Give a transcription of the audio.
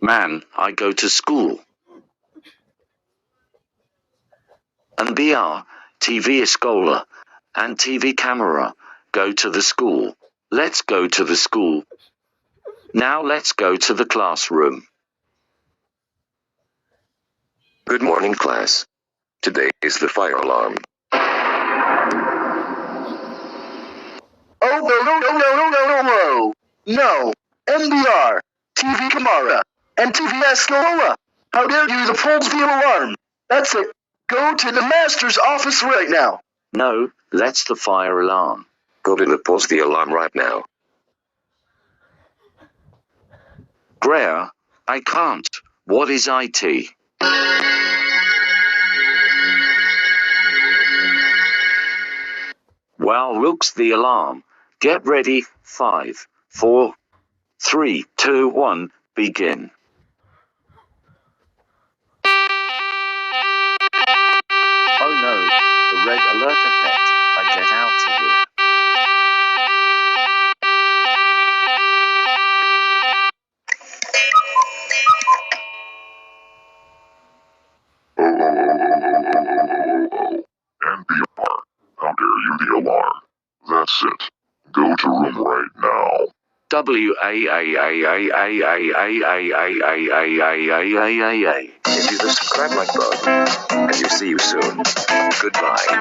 Man, I go to school. NBR, TV Escola, and TV Camera, go to the school. Let's go to the school. Now let's go to the classroom. Good morning, class. Today is the fire alarm. Oh, no. No. NBR, TV Camara, and TV Escola. How dare you false the alarm? That's it. Go to the master's office right now. No, that's the fire alarm. Go to the pause the alarm right now. Greer, I can't. What is IT? Well, looks the alarm. Get ready. 5, 4, 3, 2, 1, begin. Oh no, the red alert effect. I get out of here. NBR, how dare you the alarm? That's it. Go to room right now. Hit the subscribe like button, and we'll see you soon. Goodbye.